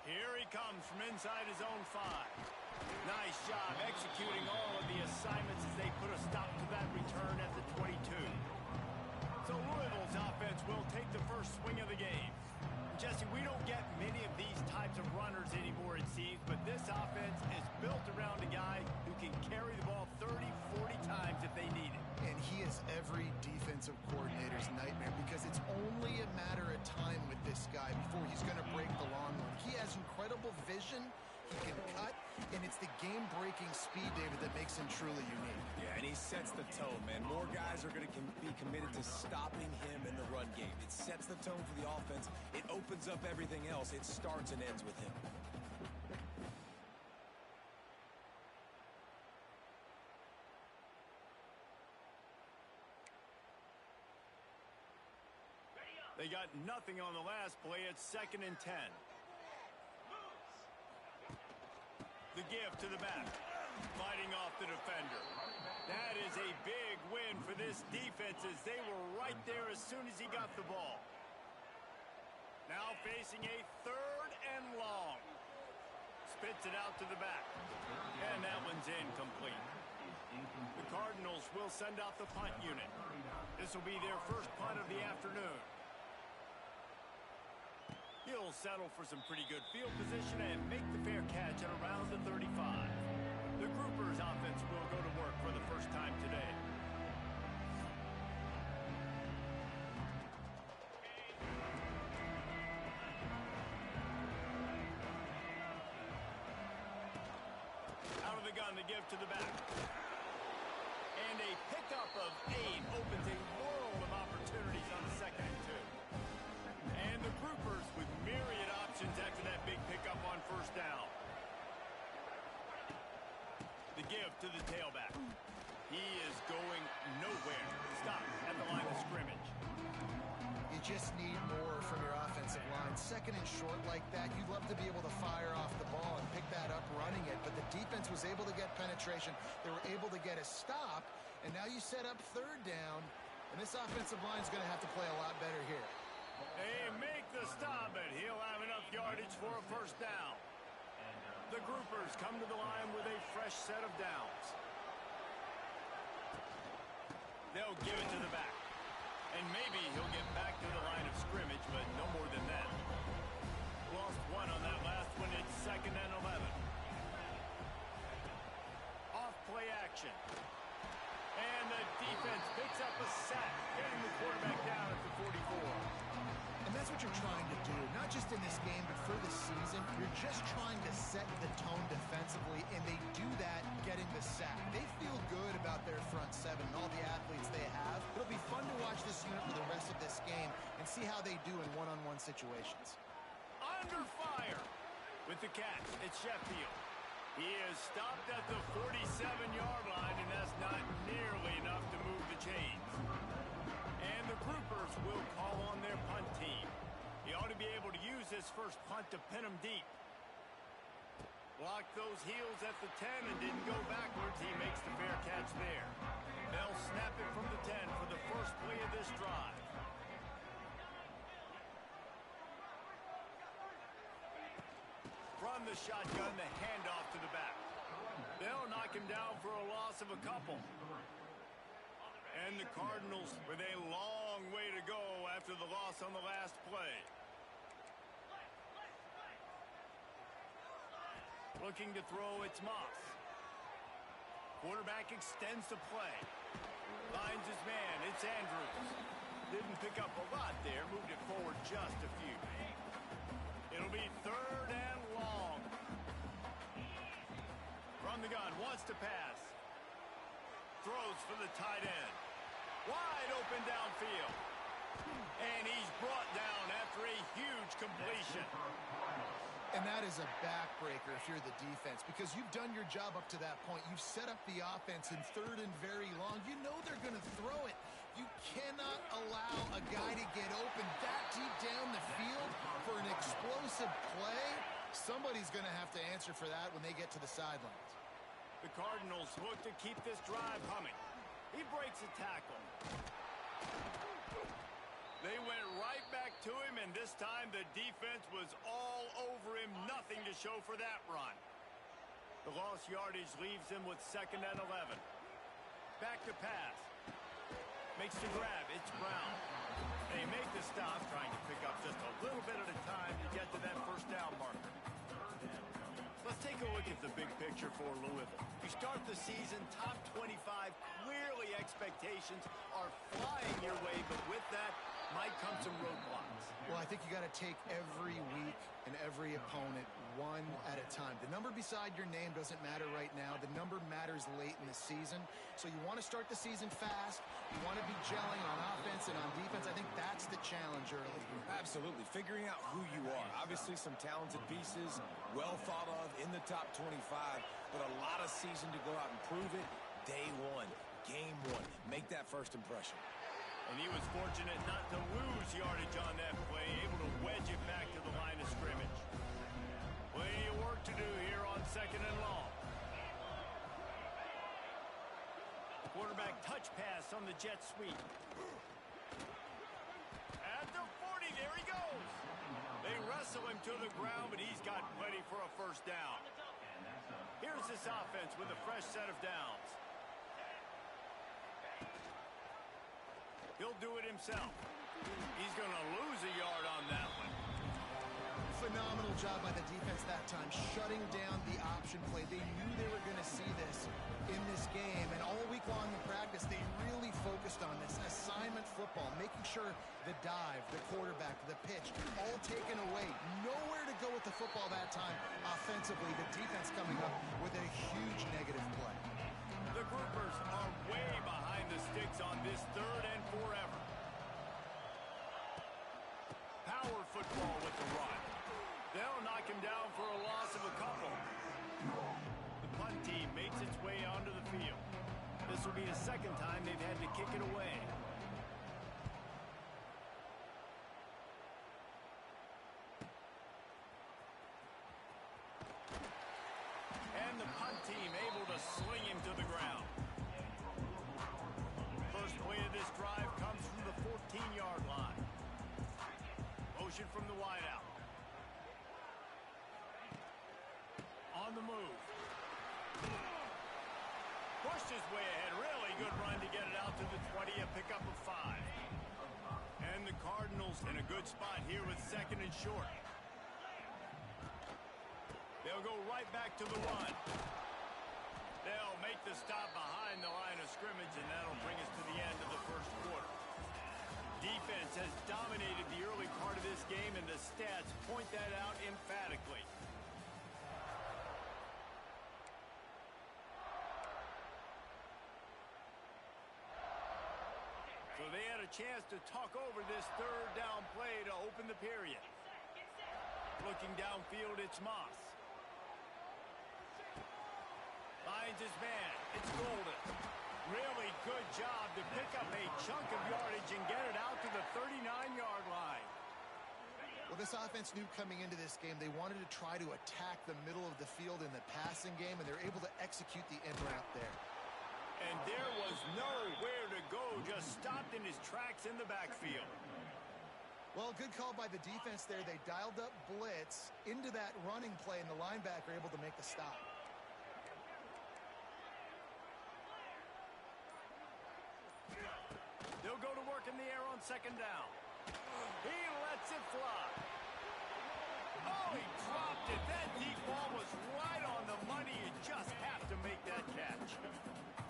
Here he comes from inside his own 5. Nice job executing all of the assignments as they put a stop to that return at the 22. So Louisville's offense will take the first swing of the game. Jesse, we don't get many of these types of runners anymore, it seems, but this offense is built around a guy who can carry the ball 30, 40 times if they need it. And he is every defensive coordinator's nightmare because it's only a matter of time with this guy before he's going to break the long one. He has incredible vision. He can cut, and it's the game-breaking speed, David, that makes him truly unique. Yeah, and he sets the tone, man. More guys are going to be committed to stopping him in the run game. It sets the tone for the offense. It opens up everything else. It starts and ends with him. They got nothing on the last play. It's 2nd and 10. The give to the back, fighting off the defender. That is a big win for this defense as they were right there as soon as he got the ball. Now facing a 3rd and long. Spits it out to the back. And that one's incomplete. The Cardinals will send out the punt unit. This will be their first punt of the afternoon. He'll settle for some pretty good field position and make the fair catch at around the 35. The Groupers offense will go to work for the first time today. Out of the gun to give to the back. And a pickup of 8 opens a world of opportunities on the 2nd and 2. And the Groupers with myriad options after that big pickup on 1st down. The give to the tailback. He is going nowhere. Stop at the line of scrimmage. You just need more from your offensive line. 2nd and short like that, you'd love to be able to fire off the ball and pick that up running it, but the defense was able to get penetration. They were able to get a stop, and now you set up 3rd down, and this offensive line is going to have to play a lot better here. They make the stop, but he'll have enough yardage for a 1st down. The Groupers come to the line with a fresh set of downs. They'll give it to the back. And maybe he'll get back to the line of scrimmage, but no more than that. Lost 1 on that last one. It's 2nd and 11. Off play action. And the defense picks up a sack, getting the quarterback down at the 44. And that's what you're trying to do, not just in this game, but for the season. You're just trying to set the tone defensively, and they do that getting the sack. They feel good about their front 7 and all the athletes they have. It'll be fun to watch this unit for the rest of this game and see how they do in one-on-one situations. Under fire with the catch. It's Sheffield. He is stopped at the 47-yard line, and that's not nearly enough to move the chains. And the Groupers will call on their punt team. He ought to be able to use this first punt to pin him deep. Blocked those heels at the 10 and didn't go backwards. He makes the fair catch there. They'll snap it from the 10 for the first play of this drive. From the shotgun, the handoff to the back. They'll knock him down for a loss of a couple. And the Cardinals with a long way to go after the loss on the last play. Looking to throw, it's Moss. Quarterback extends the play. Finds his man, it's Andrews. Didn't pick up a lot there, moved it forward just a few. It'll be 3rd and long. From the gun, wants to pass. Throws for the tight end. Wide open downfield. And he's brought down after a huge completion. And that is a backbreaker if you're the defense, because you've done your job up to that point. You've set up the offense in 3rd and very long. You know they're going to throw it. You cannot allow a guy to get open that deep down the field for an explosive play. Somebody's going to have to answer for that when they get to the sidelines. The Cardinals look to keep this drive humming. He breaks a tackle. They went right back to him, and this time the defense was all over him. Nothing to show for that run. The lost yardage leaves him with 2nd and 11. Back to pass. Makes the grab. It's Brown. They make the stop, trying to pick up just a little bit at a time to get to that 1st down marker. Let's take a look at the big picture for Louisville. You start the season top 25. Clearly expectations are flying your way, but with that might come some roadblocks. Well, I think you got to take every week and every opponent one at a time. The number beside your name doesn't matter right now. The number matters late in the season. So you want to start the season fast. You want to be gelling on offense and on defense. I think that's the challenge early. Absolutely. Figuring out who you are. Obviously some talented pieces, well thought of in the top 25, but a lot of season to go out and prove it. Day one, game one. Make that first impression. And he was fortunate not to lose yardage on that play, able to wedge it back to the line of scrimmage. Plenty of work to do here on 2nd and long. Quarterback touch pass on the jet sweep. At the 40, there he goes. They wrestle him to the ground, but he's got plenty for a 1st down. Here's this offense with a fresh set of downs. He'll do it himself. He's going to lose a yard on that one. Phenomenal job by the defense that time, shutting down the option play. They knew they were going to see this in this game, and all week long in practice, they really focused on this assignment football, making sure the dive, the quarterback, the pitch, all taken away. Nowhere to go with the football that time offensively. The defense coming up with a huge negative play. The groupers are way behind the sticks on this 3rd and forever. Power football with the run. They'll knock him down for a loss of a couple. The punt team makes its way onto the field. This will be the 2nd time they've had to kick it away. And the punt team able to sling him to the ground. First play of this drive comes from the 14-yard line. Motion from the wideout. On the move. Pushed his way ahead. Really good run to get it out to the 20. A pickup of 5. And the Cardinals in a good spot here with 2nd and short. They'll go right back to the run. They'll make the stop behind the line of scrimmage, and that'll bring us to the end of the 1st quarter. Defense has dominated the early part of this game, and the stats point that out emphatically. So they had a chance to talk over this 3rd down play to open the period. Looking downfield, it's Moss. Finds his man. It's Golden. Really good job to pick up a chunk of yardage and get it out to the 39-yard line. Well, this offense knew coming into this game they wanted to try to attack the middle of the field in the passing game, and they're able to execute the end route there. And there was nowhere to go, just stopped in his tracks in the backfield. Well, good call by the defense there. They dialed up blitz into that running play, and the linebacker able to make the stop. They'll go to work in the air on 2nd down. He lets it fly. Oh, he dropped it. That deep ball was right on the money. You just have to make that catch.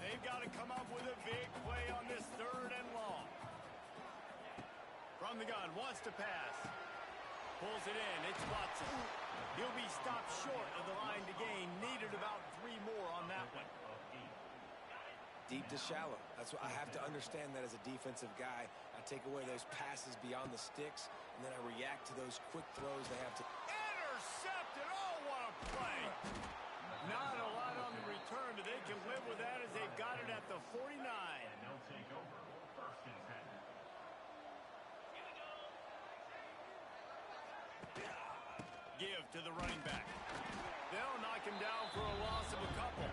They've got to come up with a big play on this 3rd and long. From the gun, wants to pass. Pulls it in. It's Watson. He'll be stopped short of the line to gain. Needed about 3 more on that one. Deep to shallow. That's what I have to understand that as a defensive guy. I take away those passes beyond the sticks, and then I react to those quick throws they have to. Intercepted! Oh, what a play! Not a lot on the return, but they can live with that as they've got it at the 49. And they'll take over 1st and 10. Give to the running back. They'll knock him down for a loss of a couple.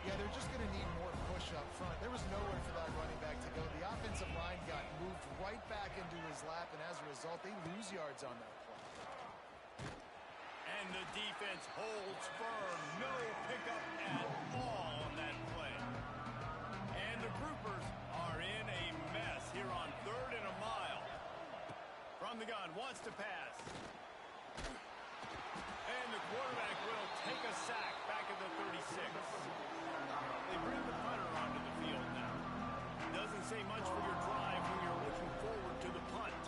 Yeah, they're just going to need more push up front. There was nowhere for that running back to go. The offensive line got moved right back into his lap, and as a result, they lose yards on that play. And the defense holds firm. No pickup at all on that play. And the Groupers are in a mess here on 3rd and a mile. From the gun, wants to pass. And the quarterback will take a sack back at the 36. They bring the punter onto the field now. Doesn't say much for your drive when you're looking forward to the punt.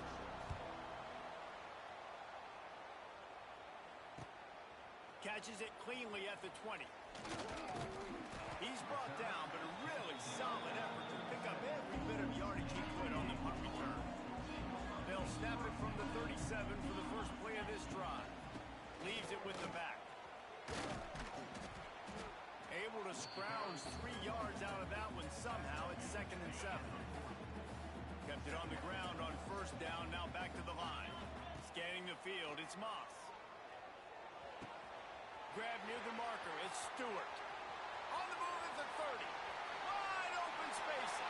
Catches it cleanly at the 20. He's brought down, but a really solid effort to pick up every bit of yardage he could on the punt return. They'll snap it from the 37 for the first play of this drive. Leaves it with the back. Able to scrounge 3 yards out of that one somehow. It's 2nd and 7. Kept it on the ground on 1st down. Now back to the line. Scanning the field. It's Moss. Grab near the marker. It's Stewart. On the move at the 30. Wide open spaces.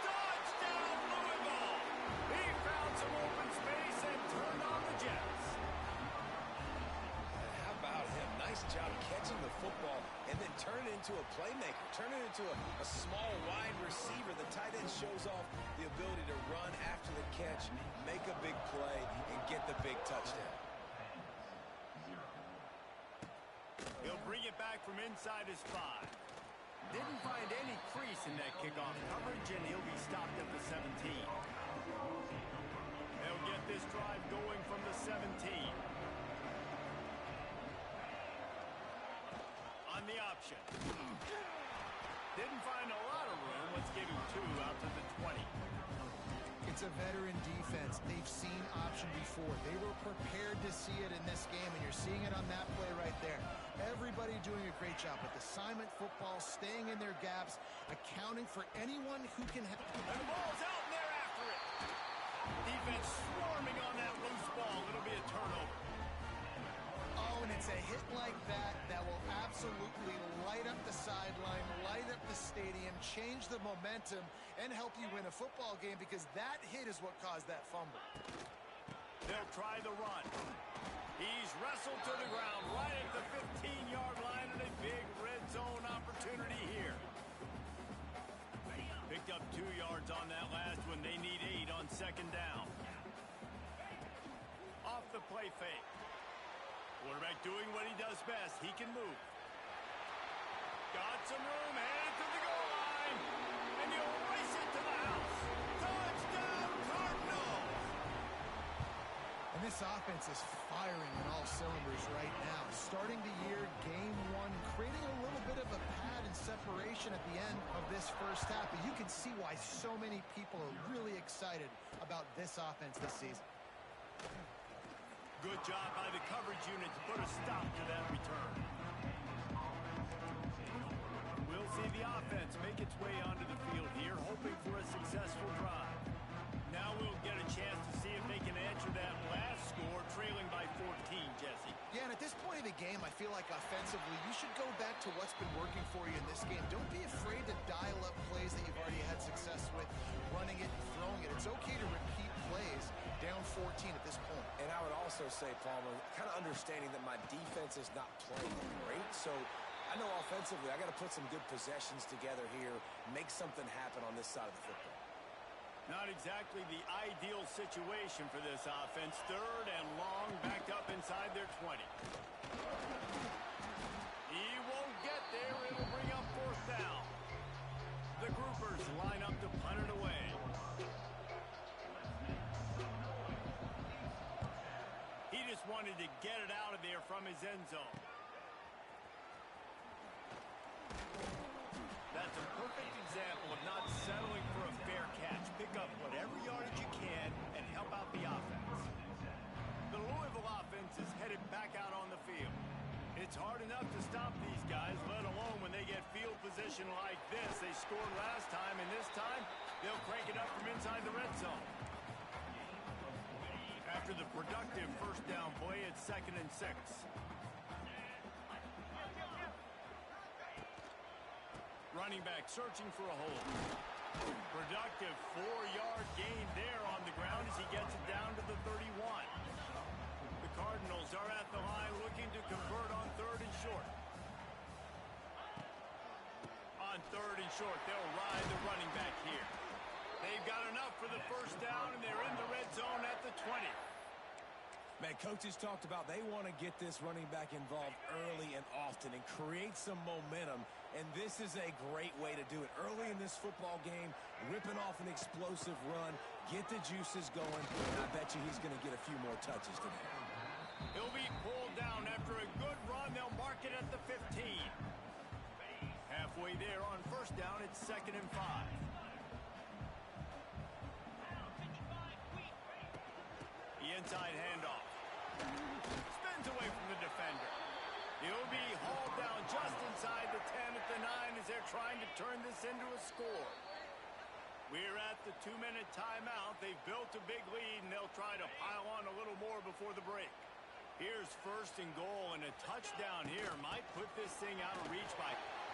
Touchdown Louisville. He found some open space and turned on the Jets. How about him? Nice job catching the football and then turn it into a playmaker. Turn it into a small wide receiver. The tight end shows off the ability to run after the catch, make a big play, and get the big touchdown. He'll bring it back from inside his 5. Didn't find any crease in that kickoff coverage, and he'll be stopped at the 17. They'll get this drive going from the 17. On the option. Didn't find a lot of room. Let's give him 2 out to the 20. It's a veteran defense. They've seen option before. They were prepared to see it in this game, and you're seeing it on that play right there. Everybody doing a great job with assignment football, staying in their gaps, accounting for anyone who can have. And the ball's out, and they're after it. Defense swarming on that loose ball. It'll be a turnover. Oh, and it's a hit like that that will absolutely light up the sideline, light up the stadium, change the momentum, and help you win a football game, because that hit is what caused that fumble. They'll try the run. He's wrestled to the ground right at the 15-yard line, and a big red zone opportunity here. Picked up 2 yards on that last one. They need 8 on 2nd down. Off the play fake. Quarterback doing what he does best. He can move. Got some room, headed to the goal line. And he'll race it to the house. Touchdown, Cardinals! And this offense is firing on all cylinders right now. Starting the year, game 1, creating a little bit of a pad and separation at the end of this first half. But you can see why so many people are really excited about this offense this season. Good job by the coverage unit to put a stop to that return. We'll see the offense make its way onto the field here, hoping for a successful drive. Now we'll get a chance to see if they can answer that last score, trailing by 14, Jesse. Yeah, and at this point of the game, I feel like offensively, you should go back to what's been working for you in this game. Don't be afraid to dial up plays that you've already had success with, running it and throwing it. It's okay to repeat plays down 14 at this point. And I would also say, Palmer, kind of understanding that my defense is not playing great, so I know offensively I got to put some good possessions together here, make something happen on this side of the football. Not exactly the ideal situation for this offense. 3rd and long, backed up inside their 20. He won't get there. It'll bring up 4th down. The Groupers line up to punt it away. He just wanted to get it out of there from his end zone. That's a perfect example of not settling for a fair catch. Pick up whatever yardage you can and help out the offense. The Louisville offense is headed back out on the field. It's hard enough to stop these guys, let alone when they get field position like this. They scored last time, and this time they'll crank it up from inside the red zone. After the productive 1st down play, it's 2nd and 6. Running back searching for a hole. Productive 4-yard gain there on the ground as he gets it down to the 31. The Cardinals are at the line looking to convert on 3rd and short. On 3rd and short, they'll ride the running back here. They've got enough for the first down, and they're in the red zone at the 20. Man, coaches talked about they want to get this running back involved early and often and create some momentum, and this is a great way to do it. Early in this football game, ripping off an explosive run, get the juices going, and I bet you he's going to get a few more touches today. He'll be pulled down after a good run. They'll mark it at the 15. Halfway there on first down, it's 2nd and 5. The inside handoff. Spins away from the defender. He'll be hauled down just inside the 10 at the 9 as they're trying to turn this into a score. We're at the 2-minute timeout. They've built a big lead, and they'll try to pile on a little more before the break. Here's 1st and goal, and a touchdown here might put this thing out of reach by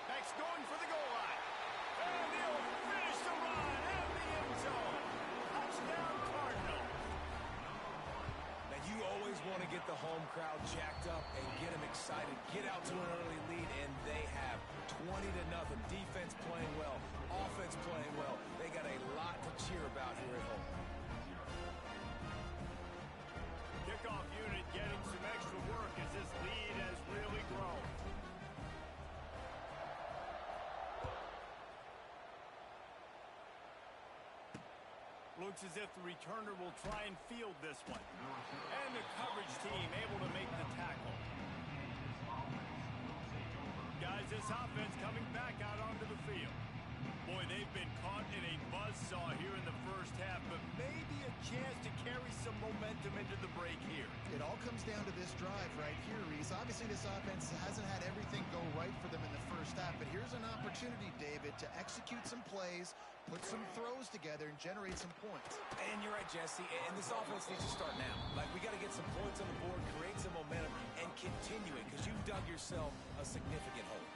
Beck's going for the goal line. And he'll finish the run in the end zone. Touchdown, Cardinal. Now, you always want to get the home crowd jacked up and get them excited. Get out to an early lead, and they have 20-0. Defense playing well. Offense playing well. They got a lot to cheer about here at home. Kickoff unit getting some extra work as this lead has really grown. Looks as if the returner will try and field this one. And the coverage team able to make the tackle. Guys, this offense coming back out onto the field. Boy, they've been caught in a buzzsaw here in the first half, but maybe a chance to carry some momentum into the break here. It all comes down to this drive right here, Reese. Obviously, this offense hasn't had everything go right for them in the first half, but here's an opportunity, David, to execute some plays, put some throws together, and generate some points. And you're right, Jesse, and this offense needs to start now. Like, we got to get some points on the board, create some momentum, and continue it, because you've dug yourself a significant hole.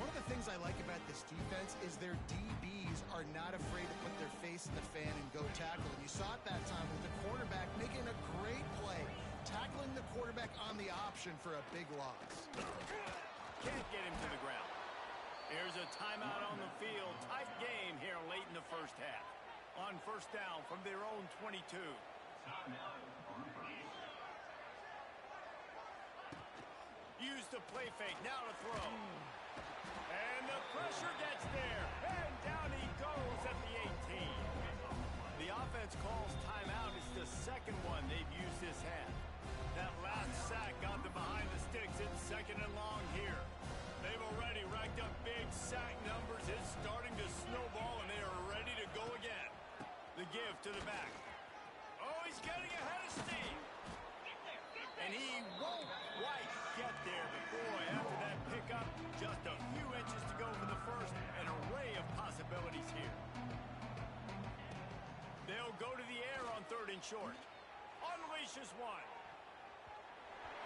One of the things I like about this defense is their DBs are not afraid to put their face in the fan and go tackle. And you saw it that time with the quarterback making a great play, tackling the quarterback on the option for a big loss. Can't get him to the ground. Here's a timeout on the field. Tight game here late in the first half. On first down from their own 22. Use the play fake. Now to throw. And the pressure gets there. And down he goes at the 18. The offense calls timeout. It's the second one they've used this half. That last sack got them behind the sticks. It's 2nd and long here. They've already racked up big sack numbers. It's starting to snowball, and they are ready to go again. The give to the back. Oh, he's getting ahead of steam. And he won't quite get there. But boy, after that pickup, just a few inches to go for the first. An array of possibilities here. They'll go to the air on 3rd and short. Unleashes one.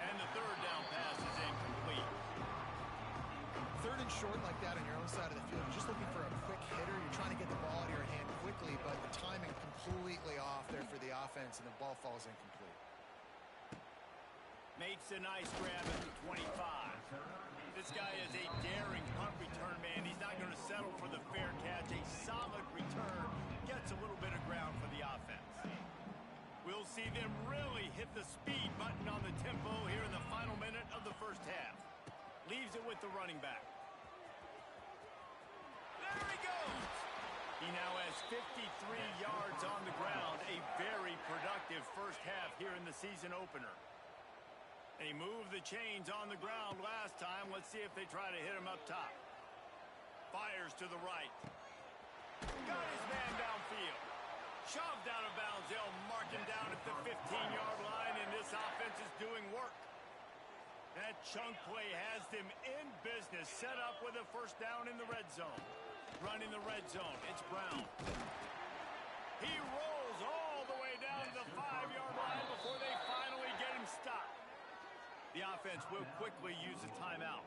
And the 3rd down pass is incomplete. 3rd and short like that on your own side of the field. You're just looking for a quick hitter. You're trying to get the ball out of your hand quickly, but the timing completely off there for the offense, and the ball falls incomplete. Makes a nice grab at the 25. This guy is a daring punt return man. He's not going to settle for the fair catch. A solid return gets a little bit of ground for the offense. We'll see them really hit the speed button on the tempo here in the final minute of the first half. Leaves it with the running back. There he goes. He now has 53 yards on the ground. A very productive first half here in the season opener. They moved the chains on the ground last time. Let's see if they try to hit him up top. Fires to the right. Got his man downfield. Shoved out of bounds. They'll mark him down at the 15-yard line, and this offense is doing work. That chunk play has them in business. Set up with a first down in the red zone. Running the red zone. It's Brown. He rolls all the way down to the 5-yard line before they finally get him stopped. The offense will quickly use a timeout.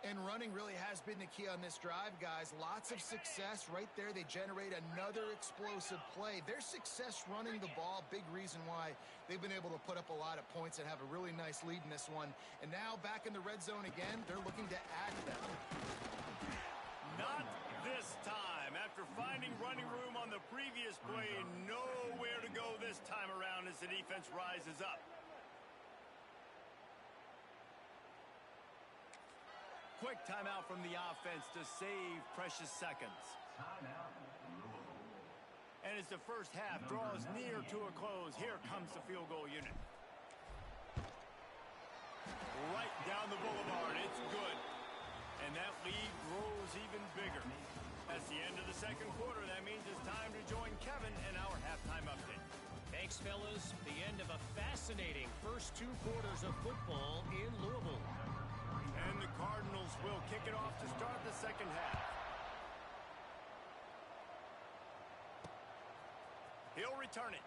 And running really has been the key on this drive, guys. Lots of success right there. They generate another explosive play. Their success running the ball, big reason why they've been able to put up a lot of points and have a really nice lead in this one. And now back in the red zone again, they're looking to add them. Not this time. After finding running room on the previous play, nowhere to go this time around as the defense rises up. Quick timeout from the offense to save precious seconds. And as the first half draws near to a close, here comes the field goal unit. Right down the boulevard, it's good. And that lead grows even bigger. That's the end of the second quarter. That means it's time to join Kevin in our halftime update. Thanks, fellas. The end of a fascinating first 2 quarters of football in Louisville. And the Cardinals will kick it off to start the second half. He'll return it.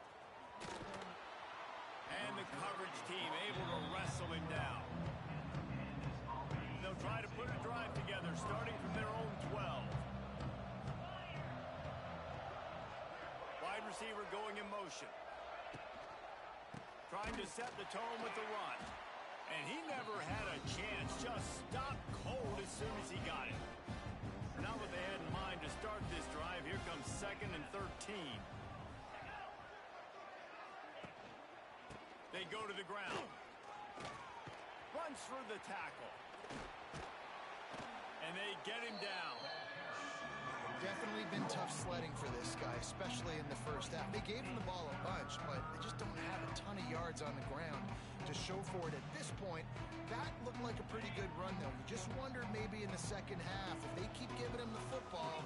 And the coverage team able to wrestle him down. They'll try to put a drive together starting from their own 12. Wide receiver going in motion. Trying to set the tone with the run. And he never had a chance, just stopped cold as soon as he got it. Not what they had in mind to start this drive. Here comes 2nd and 13. They go to the ground. Runs through the tackle. And they get him down. Definitely been tough sledding for this guy, especially in the first half. They gave him the ball a bunch, but they just don't have a ton of yards on the ground to show for it at this point. That looked like a pretty good run, though. You just wondered maybe in the second half, if they keep giving him the football,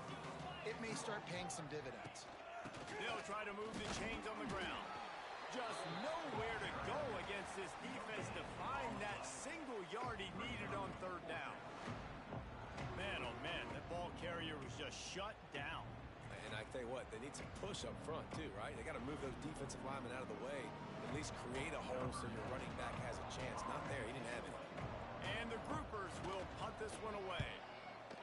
it may start paying some dividends. They'll try to move the chains on the ground. Just nowhere to go against this defense to find that single yard he needed on 3rd down. Man, oh man, that ball carrier was just shut down. And I tell you what, they need some push up front too, right? They got to move those defensive linemen out of the way, at least create a hole so your running back has a chance. Not there, he didn't have it. And the groupers will punt this one away.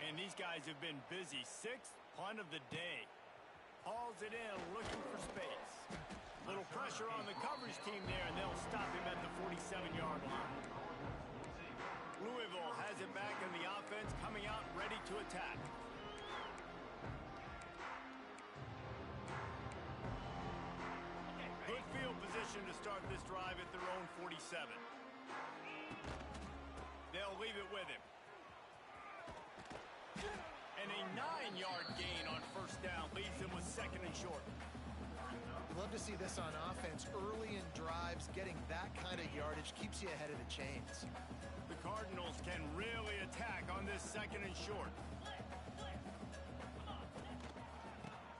And these guys have been busy. 6th punt of the day. Hauls it in, looking for space. Little pressure on the coverage team there, and they'll stop him at the 47-yard line. Louisville has it back in the offense, coming out ready to attack. Good field position to start this drive at their own 47. They'll leave it with him. And a 9-yard gain on 1st down leaves them with 2nd and short. You'd love to see this on offense. Early in drives, getting that kind of yardage keeps you ahead of the chains. The Cardinals can really attack on this 2nd and short.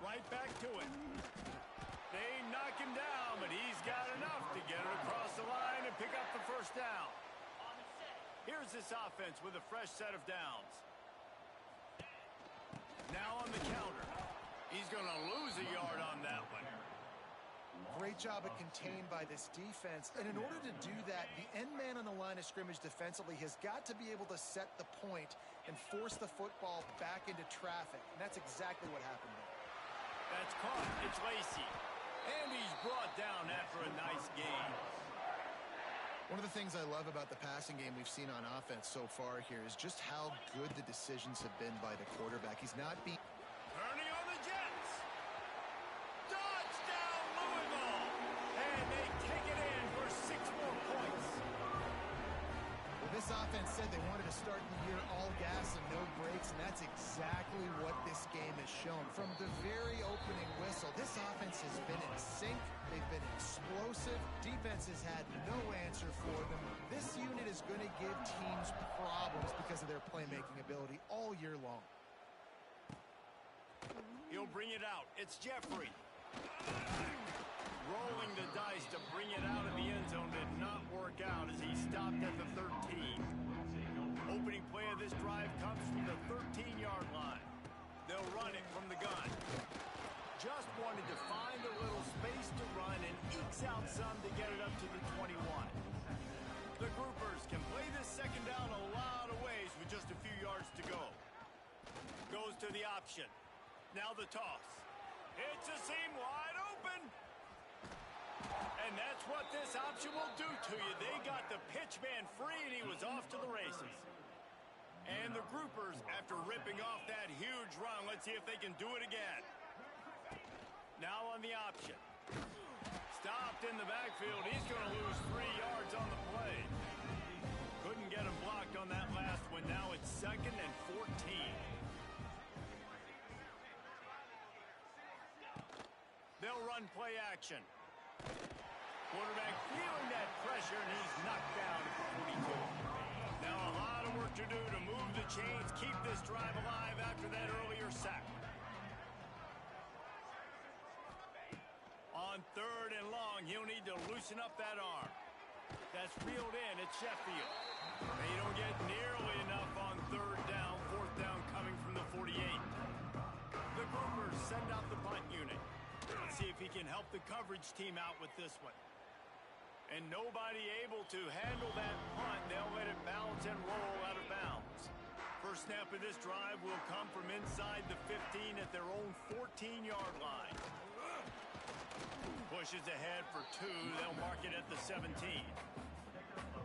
Right back to it. They knock him down, but he's got enough to get it across the line and pick up the 1st down. Here's this offense with a fresh set of downs. Now on the counter. He's going to lose a yard on that one. Great job of contained by this defense. And in order to do that, the end man on the line of scrimmage defensively has got to be able to set the point and force the football back into traffic. And that's exactly what happened there. That's caught. It's Lacey. And he's brought down after a nice gain. One of the things I love about the passing game we've seen on offense so far here is just how good the decisions have been by the quarterback. He's not being... Turning on the Jets. Touchdown, Louisville. And they take it in for 6 more points. Well, this offense said they wanted to start the year all gas and no brakes, and that's exactly what this game has shown. From the very opening whistle, this offense has been in sync. They've been explosive. Defense has had no answer for them. This unit is going to give teams problems because of their playmaking ability all year long. He'll bring it out. It's Jeffrey. Rolling the dice to bring it out of the end zone did not work out as he stopped at the 13. Opening play of this drive comes from the 13-yard line. They'll run it from the gun. Just wanted to find a little space to run and ekes out some to get it up to the 21. The Groupers can play this second down a lot of ways with just a few yards to go. Goes to the option. Now the toss. It's a seam wide open. And that's what this option will do to you. They got the pitch man free, and he was off to the races. And the Groupers, after ripping off that huge run, let's see if they can do it again. Now on the option. Stopped in the backfield. He's going to lose 3 yards on the play. Couldn't get him blocked on that last one. Now it's 2nd and 14. They'll run play action. Quarterback feeling that pressure, and he's knocked down at the 42. Now a lot of work to do to move the chains, keep this drive alive after that earlier sack. On 3rd and long, he'll need to loosen up that arm. That's reeled in at Sheffield. They don't get nearly enough on 3rd down, 4th down coming from the 48. The Groupers send out the punt unit. Let's see if he can help the coverage team out with this one. And nobody able to handle that punt. They'll let it bounce and roll out of bounds. First snap of this drive will come from inside the 15 at their own 14-yard line. Pushes ahead for 2. They'll mark it at the 17.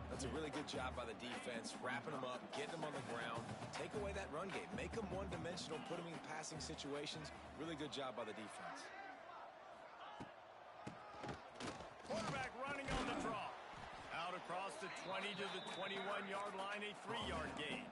That's a really good job by the defense, wrapping them up, getting them on the ground. Take away that run game. Make them one-dimensional, put them in passing situations. Really good job by the defense. Quarterback running on the draw. Out across the 20 to the 21-yard line, a 3-yard gain.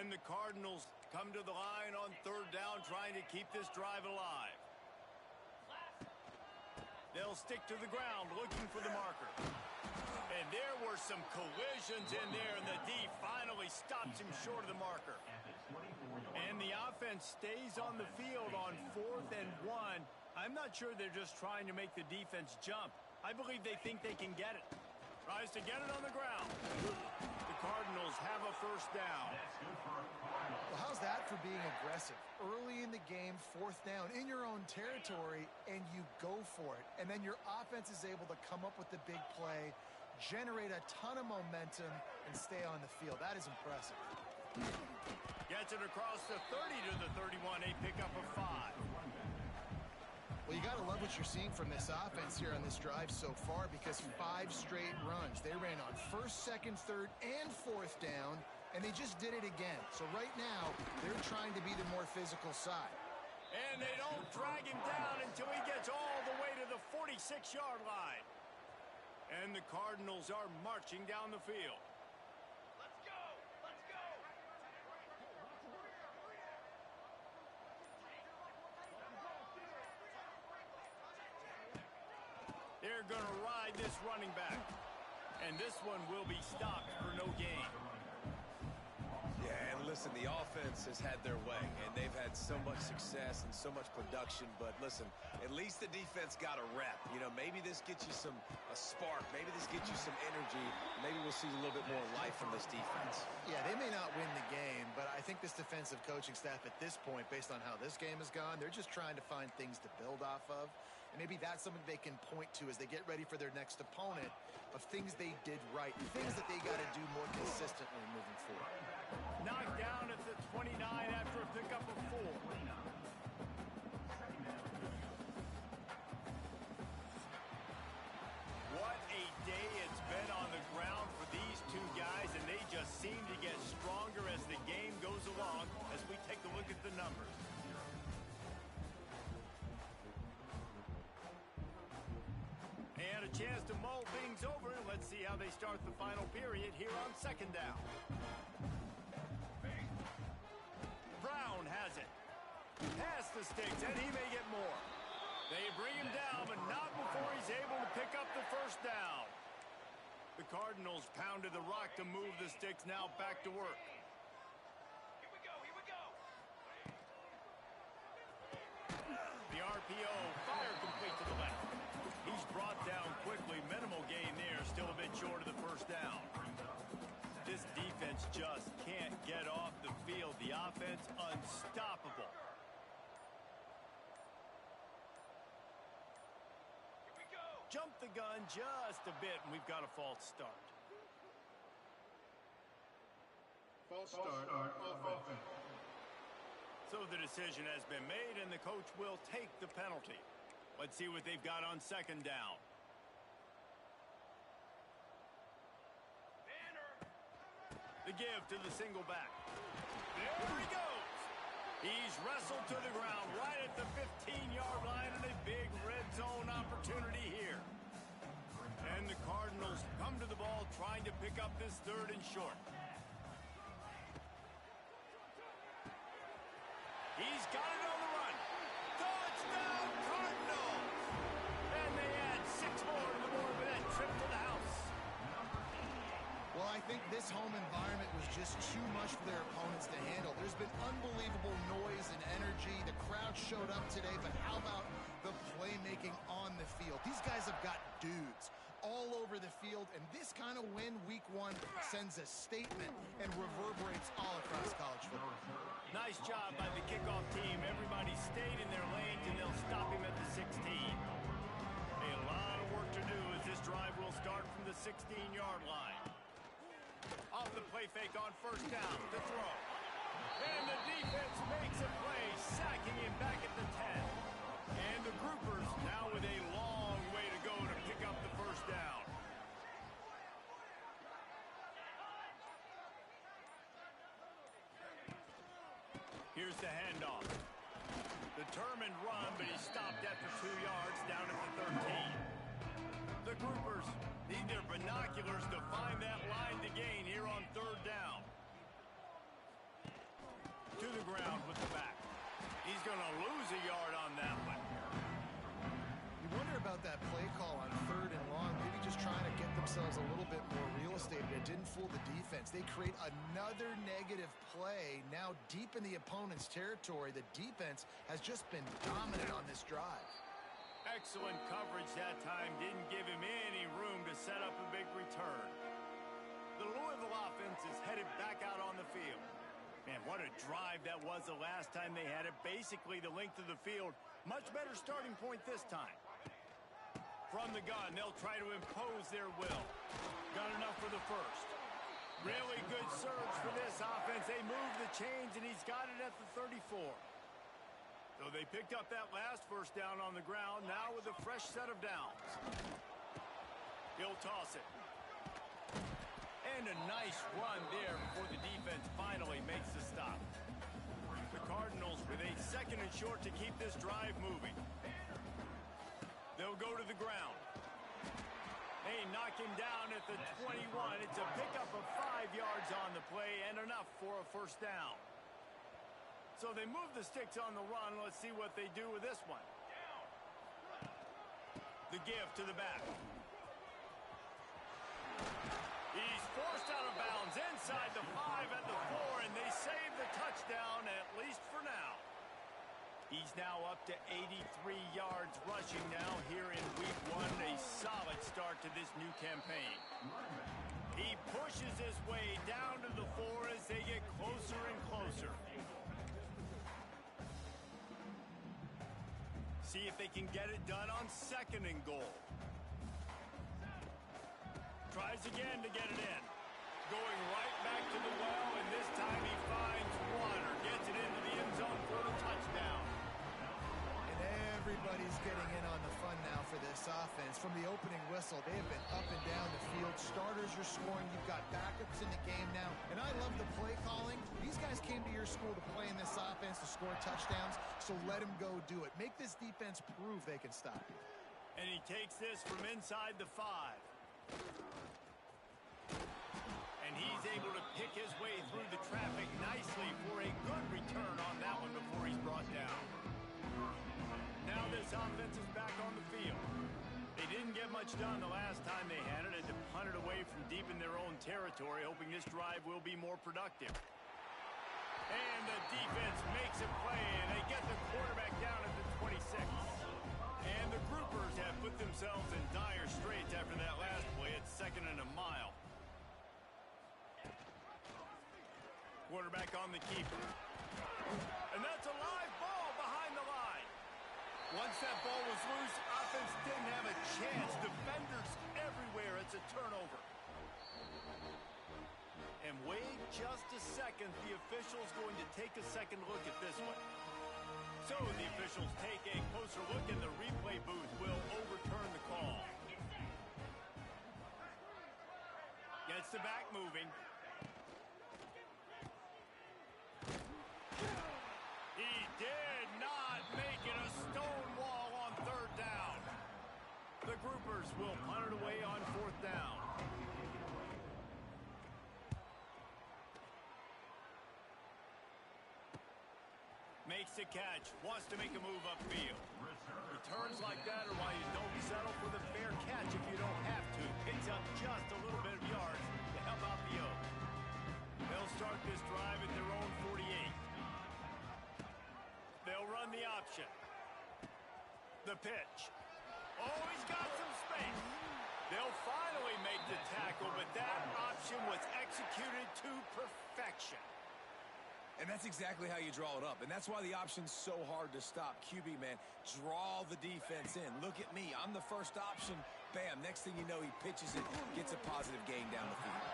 And the Cardinals come to the line on 3rd down, trying to keep this drive alive. They'll stick to the ground, looking for the marker. And there were some collisions in there, and the D finally stops him short of the marker. And the offense stays on the field on 4th and 1. I'm not sure they're just trying to make the defense jump. I believe they think they can get it. Tries to get it on the ground. The Cardinals have a 1st down. Well, how's that for being aggressive? Early in the game, 4th down, in your own territory, and you go for it. And then your offense is able to come up with the big play, generate a ton of momentum, and stay on the field. That is impressive. Gets it across the 30 to the 31, a pickup of 5. Well, you got to love what you're seeing from this offense here on this drive so far, because 5 straight runs. They ran on 1st, 2nd, 3rd, and 4th down, and they just did it again. So right now, they're trying to be the more physical side. And they don't drag him down until he gets all the way to the 46-yard line. And the Cardinals are marching down the field. Let's go! Let's go! They're going to ride this running back. And this one will be stopped for no gain. Yeah, and listen, the offense has had their way, and they've had so much success and so much production. But listen, at least the defense got a rep. You know, maybe this gets you a spark. Maybe this gets you some energy. Maybe we'll see a little bit more life from this defense. Yeah, they may not win the game, but I think this defensive coaching staff at this point, based on how this game has gone, they're just trying to find things to build off of. And maybe that's something they can point to as they get ready for their next opponent, of things they did right, things that they got to do more consistently moving forward. Knocked down at the 29 after a pickup of 4. What a day it's been on the ground for these two guys, and they just seem to get stronger as the game goes along as we take a look at the numbers. And a chance to mull things over. Let's see how they start the final period here on 2nd down. Brown has it. Pass the sticks, and he may get more. They bring him down, but not before he's able to pick up the 1st down. The Cardinals pounded the rock to move the sticks, now back to work. Here we go, here we go! The RPO, fire complete to the left. He He's brought down quickly. Minimal gain there. Still a bit short of the first down. This defense just can't get off the field. The offense unstoppable. Here we go. Jump the gun just a bit, and we've got a false start. False start on offense. So the decision has been made, and the coach will take the penalty. Let's see what they've got on second down. The give to the single back. There he goes. He's wrestled to the ground right at the 15-yard line, and a big red zone opportunity here. And the Cardinals come to the ball trying to pick up this 3rd and short. He's got it on the run. Touchdown, Cardinals! And they add 6 more to the board with that trip to the house. Well, I think this home environment was just too much for their opponents to handle. There's been unbelievable noise and energy. The crowd showed up today, but how about the playmaking on the field? These guys have got dudes all over the field, and this kind of win week 1 sends a statement and reverberates all across college football. Nice job by the kickoff team. Everybody stayed in their lanes, and they'll stop him at the 16. A lot of work to do as this drive will start from the 16-yard line. Off the play fake on first down to throw. And the defense makes a play, sacking him back at the 10. And the groupers now with a long way to go to pick up the first down. Here's the handoff. Determined run, but he stopped after 2 yards down at the 13. The groupers need their binoculars to find that line to gain here on 3rd down. To the ground with the back. He's going to lose a yard on that one. You wonder about that play call on 3rd and long, maybe just trying to get themselves a little bit more real estate, but it didn't fool the defense. They create another negative play now deep in the opponent's territory. The defense has just been dominant on this drive. Excellent coverage that time. Didn't give him any room to set up a big return. The Louisville offense is headed back out on the field. Man, what a drive that was the last time they had it. Basically the length of the field. Much better starting point this time. From the gun, they'll try to impose their will. Got enough for the first. Really good surge for this offense. They move the chains, and he's got it at the 34. So they picked up that last first down on the ground, now with a fresh set of downs. He'll toss it. And a nice run there before the defense finally makes the stop. The Cardinals with a 2nd and short to keep this drive moving. They'll go to the ground. They knock him down at the 21. It's a pickup of 5 yards on the play and enough for a first down. So they move the sticks on the run. Let's see what they do with this one. The give to the back. He's forced out of bounds inside the 5 at the 4, and they save the touchdown, at least for now. He's now up to 83 yards rushing now here in week 1. A solid start to this new campaign. He pushes his way down to the 4 as they get closer and closer. See if they can get it done on 2nd and goal. Tries again to get it in. Going right back to the well, and this time he finds water. Gets it into the end zone for the touchdown. And everybody's getting in on the fun now for this offense. From the opening whistle, they have been up and down the field. Starters are scoring. You've got backups in the game now. And I love the play calling. These guys came to your school to play in this offense to score touchdowns, so let them go do it. Make this defense prove they can stop you. And he takes this from inside the 5. And he's able to pick his way through the traffic nicely for a good return on that one before he's brought down. Now this offense is back on the field. They didn't get much done the last time they had it. Had to punt it away from deep in their own territory, hoping this drive will be more productive. And the defense makes a play, and they get the quarterback down at the 26. And the groupers have put them themselves in dire straits after that last play. It's 2nd and a mile. Quarterback on the keeper. And that's a live ball behind the line. Once that ball was loose, offense didn't have a chance. Defenders everywhere. It's a turnover. And wait just a second. The official's going to take a second look at this one. So the officials take a closer look, and the replay booth will overturn the call. Gets the back moving. He did not make it a stone wall on 3rd down. The groupers will punt it away on 4th down. Makes the catch, wants to make a move upfield. Returns like that are why you don't settle for the fair catch if you don't have to. Picks up just a little bit of yards to help out the O. They'll start this drive at their own 48. They'll run the option. The pitch. Oh, he's got some space. They'll finally make the tackle, but that option was executed to perfection. And that's exactly how you draw it up. And that's why the option's so hard to stop. QB, man, draw the defense in. Look at me. I'm the first option. Bam. Next thing you know, he pitches it, gets a positive gain down the field.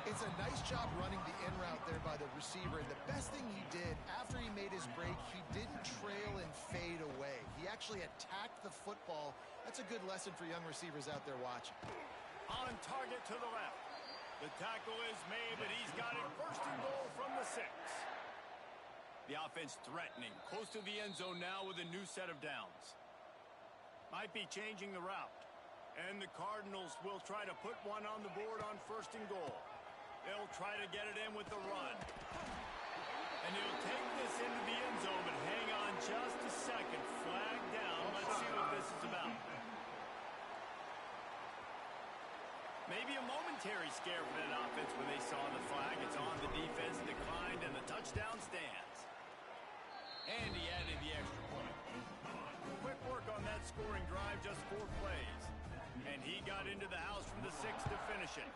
It's a nice job running the in route there by the receiver. And the best thing he did after he made his break, he didn't trail and fade away. He actually attacked the football. That's a good lesson for young receivers out there watching. On target to the left. The tackle is made, but he's got it 1st and goal from the 6. The offense threatening, close to the end zone now with a new set of downs. Might be changing the route. And the Cardinals will try to put one on the board on 1st and goal. They'll try to get it in with the run. And he'll take this into the end zone, but hang on just a second. Flag down. Let's see what this is about. Maybe a momentary scare for that offense when they saw the flag. It's on the defense, declined, and the touchdown stands. And he added the extra point. Quick work on that scoring drive, just 4 plays. And he got into the house from the 6 to finish it.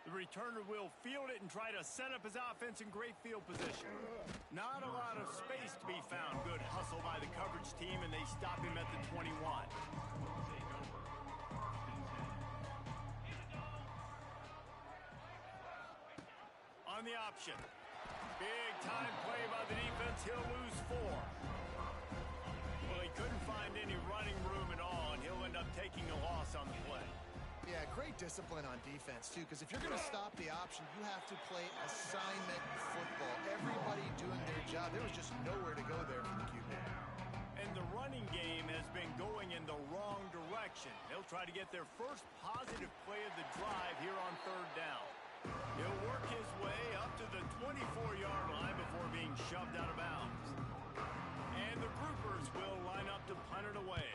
The returner will field it and try to set up his offense in great field position. Not a lot of space to be found. Good hustle by the coverage team, and they stop him at the 21. On the option. Big time play by the defense. He'll lose 4. Well, he couldn't find any running room at all, and he'll end up taking a loss on the play. Yeah, great discipline on defense, too, because if you're going to stop the option, you have to play assignment football. Everybody doing their job. There was just nowhere to go there for the QB. And the running game has been going in the wrong direction. They'll try to get their first positive play of the drive here on 3rd down. He'll work his way up to the 24-yard line before being shoved out of bounds. And the groupers will line up to punt it away.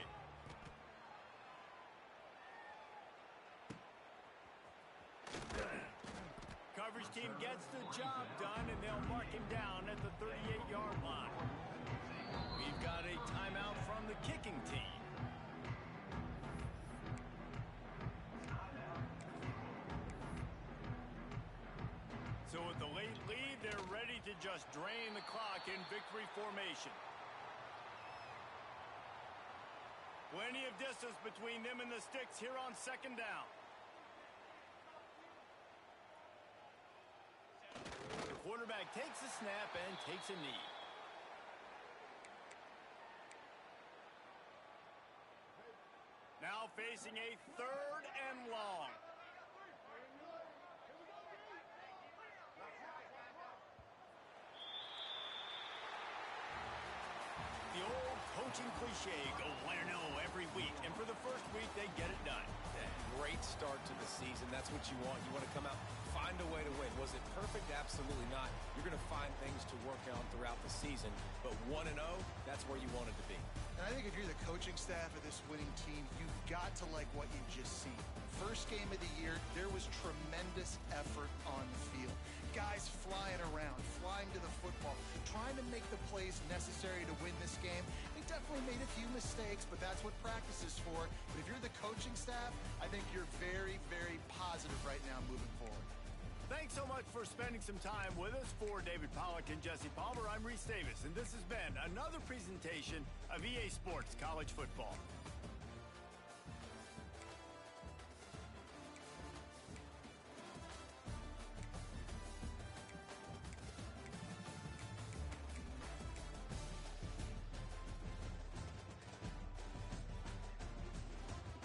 Coverage team gets the job done, and they'll mark him down at the 38-yard line. We've got a timeout from the kicking team. So with the late lead, they're ready to just drain the clock in victory formation. Plenty of distance between them and the sticks here on 2nd down. The quarterback takes a snap and takes a knee. Now facing a 3rd and long. The old coaching cliche, go 1-0 every week. And for the first week, they get it done. Great start to the season. That's what you want. You want to come out, find a way to win. Was it perfect? Absolutely not. You're going to find things to work on throughout the season. But 1-0, that's where you want it to be. And I think if you're the coaching staff of this winning team, you've got to like what you've just seen. First game of the year, there was tremendous effort on the field. guys flying around, flying to the football, trying to make the plays necessary to win this game. They definitely made a few mistakes, but that's what practice is for. But if you're the coaching staff, I think you're very, very positive right now moving forward. Thanks so much for spending some time with us. For David Pollack and Jesse Palmer, I'm Reese Davis, and this has been another presentation of EA Sports College Football.